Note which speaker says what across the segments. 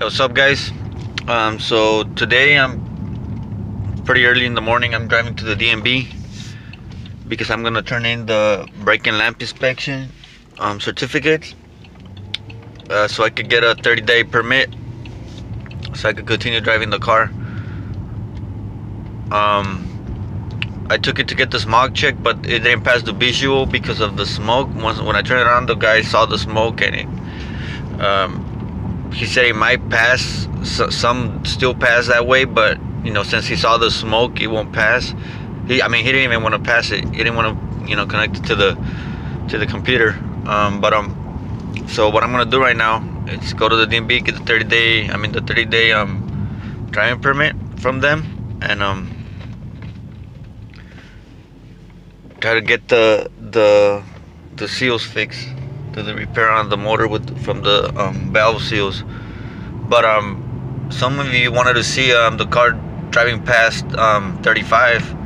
Speaker 1: Hey, what's up, guys? So today I'm pretty early in the morning. I'm driving to the DMV because I'm gonna turn in the brake and lamp inspection certificate, so I could get a 30-day permit, so I could continue driving the car. I took it to get the smog check, but it didn't pass the visual because of the smoke. When I turned it on, the guy saw the smoke, and he said it might pass. Some still pass that way, but since he saw the smoke, it won't pass. He didn't even want to pass it. He didn't want to connect it to the computer. So what I'm gonna do right now is go to the DMV, get the 30-day driving permit from them, and try to get the seals fixed, to the repair on the motor from the valve seals. But some of you wanted to see the car driving past 35.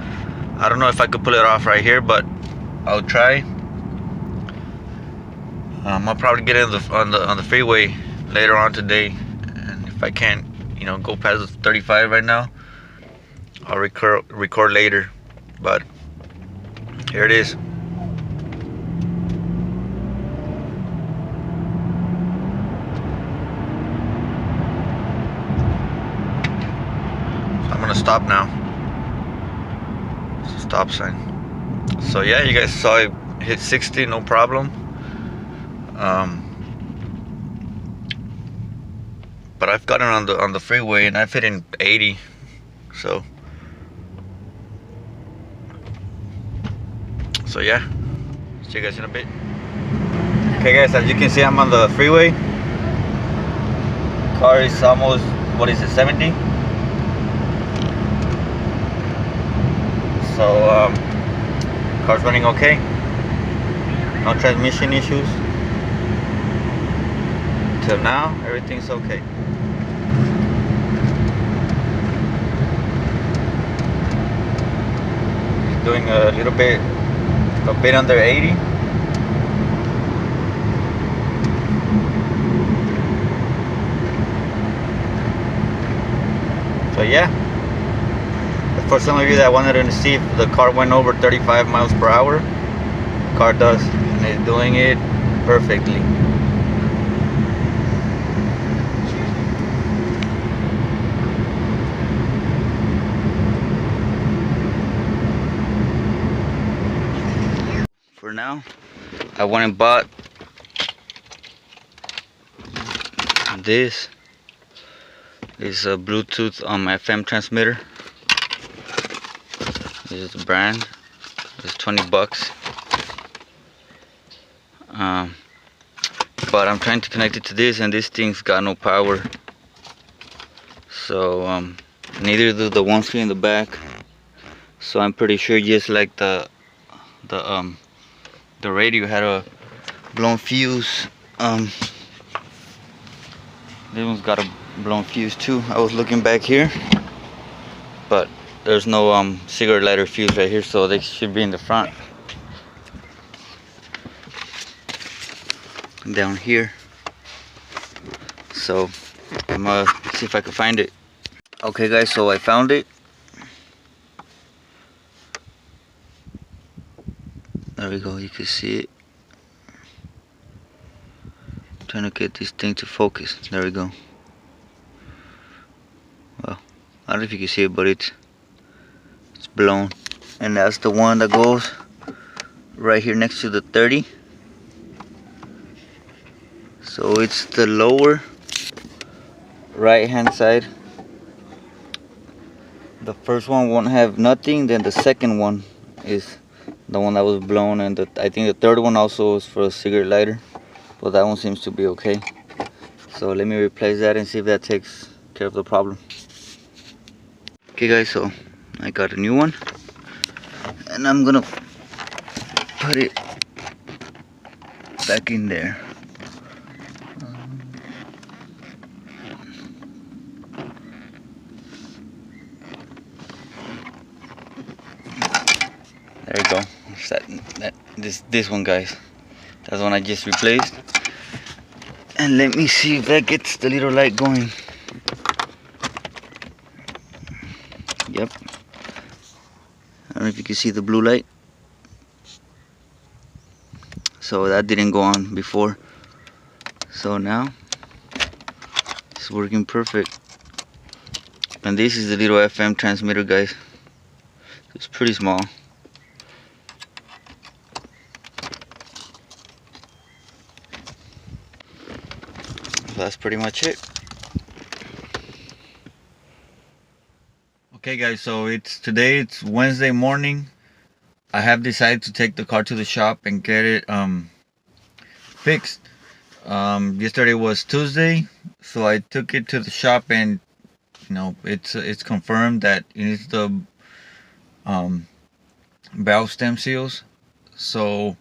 Speaker 1: I don't know if I could pull it off right here, but I'll try. I'll probably get in on the freeway later on today, and if I can't go past the 35 right now, I'll record later. But here it is. I'm gonna stop now. It's a stop sign. So yeah, you guys saw it hit 60, no problem. But I've gotten on the freeway and I've hit in 80. So yeah, see you guys in a bit. Okay guys, as you can see, I'm on the freeway. Car is almost, 70? So car's running okay. No transmission issues. Till now, everything's okay. Doing a bit under 80. So yeah, for some of you that wanted to see if the car went over 35 miles per hour, the car does, and it's doing it perfectly. For now, I went and bought this. It's a Bluetooth FM transmitter. This is the brand. It's 20 bucks. But I'm trying to connect it to this, and this thing's got no power. So neither do the ones here in the back. So I'm pretty sure just like the radio had a blown fuse. This one's got a blown fuse too. I was looking back here, but there's no cigarette lighter fuse right here, so they should be in the front. Down here. So I'm gonna see if I can find it. Okay guys, so I found it. There we go, you can see it. I'm trying to get this thing to focus. There we go. Well, I don't know if you can see it, but it's blown. And that's the one that goes right here next to the 30. So it's the lower right hand side. The first one won't have nothing, then the second one is the one that was blown, and I think the third one also is for a cigarette lighter, but that one seems to be okay. So let me replace that and see if that takes care of the problem. Okay guys, so I got a new one, and I'm gonna put it back in there. There you go. This one, guys. That's the one I just replaced. And let me see if that gets the little light going. Yep. I don't know if you can see the blue light. So that didn't go on before. So now it's working perfect. And this is the little FM transmitter, guys. It's pretty small. So that's pretty much it. Okay guys, so it's Wednesday morning. I have decided to take the car to the shop and get it fixed. Yesterday was Tuesday, so I took it to the shop, and you know, it's confirmed that it needs the valve stem seals. So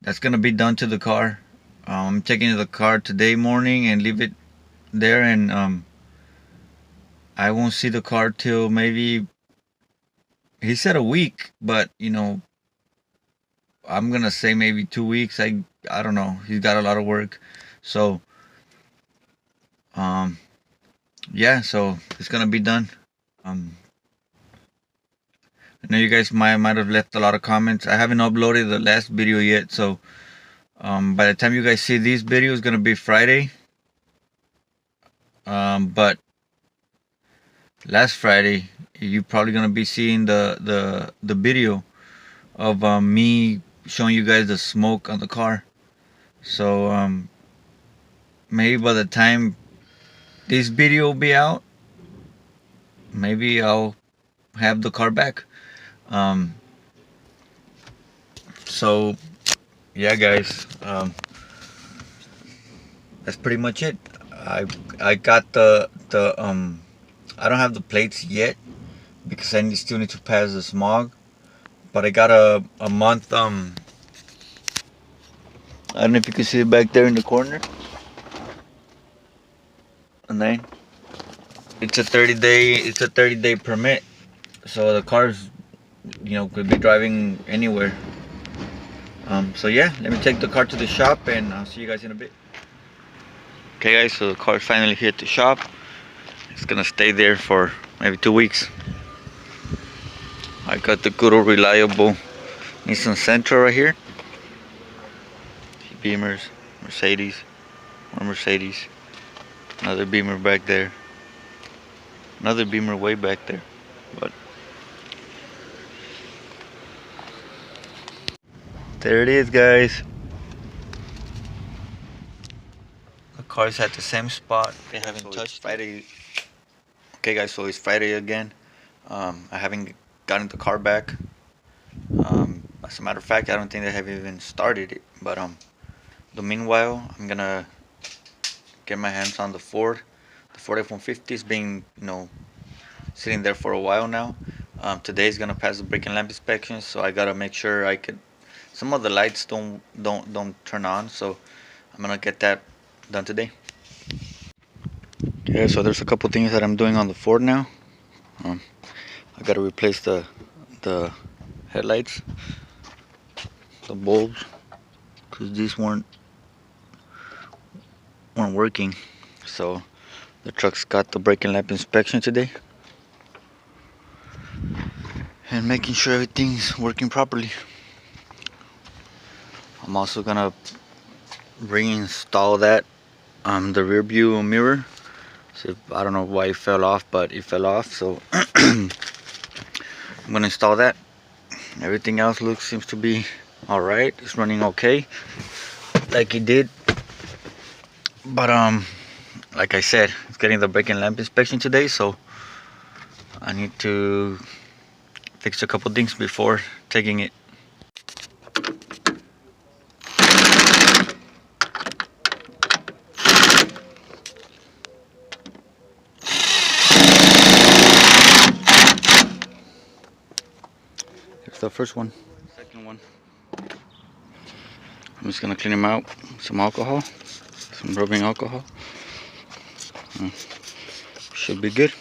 Speaker 1: that's gonna be done to the car. I'm taking the car today morning and leave it there, and I won't see the car till maybe, he said a week, but you know, I'm gonna say maybe 2 weeks. I don't know. He's got a lot of work, so yeah. So it's gonna be done. I know you guys might have left a lot of comments. I haven't uploaded the last video yet, so by the time you guys see this video, it's gonna be Friday. But last Friday, you're probably gonna be seeing the video of me showing you guys the smoke on the car. So maybe by the time this video will be out, maybe I'll have the car back. So yeah guys, that's pretty much it. I got the I don't have the plates yet because I still need to pass the smog, but I got a month I don't know if you can see it back there in the corner. And then it's a 30-day permit, so the cars, you know, could be driving anywhere. So yeah, let me take the car to the shop and I'll see you guys in a bit. Okay guys, so the car's finally here at the shop. It's gonna stay there for maybe 2 weeks. I got the good old reliable Nissan Sentra right here. Beamers, Mercedes, more Mercedes, another Beamer back there, another Beamer way back there. But there it is, guys. The car's at the same spot. They haven't touched Friday. Okay guys, so it's Friday again. I haven't gotten the car back. As a matter of fact, I don't think they have even started it. But the meanwhile, I'm gonna get my hands on the Ford. The Ford F-150 has been, you know, sitting there for a while now. Today is gonna pass the brake and lamp inspection, so I gotta make sure I could. Some of the lights don't turn on, so I'm gonna get that done today. Yeah, so there's a couple things that I'm doing on the Ford now. I gotta replace the headlights, the bulbs, because these weren't working. So the truck's got the brake and lamp inspection today, and making sure everything's working properly. I'm also gonna reinstall that the rear view mirror. So I don't know why it fell off, but it fell off, so I'm gonna install that. Everything else seems to be alright. It's running okay, like it did. But like I said, it's getting the brake and lamp inspection today, so I need to fix a couple things before taking it. Here's the first one. Second one, I'm just gonna clean them out with some alcohol, some rubbing alcohol. Should be good.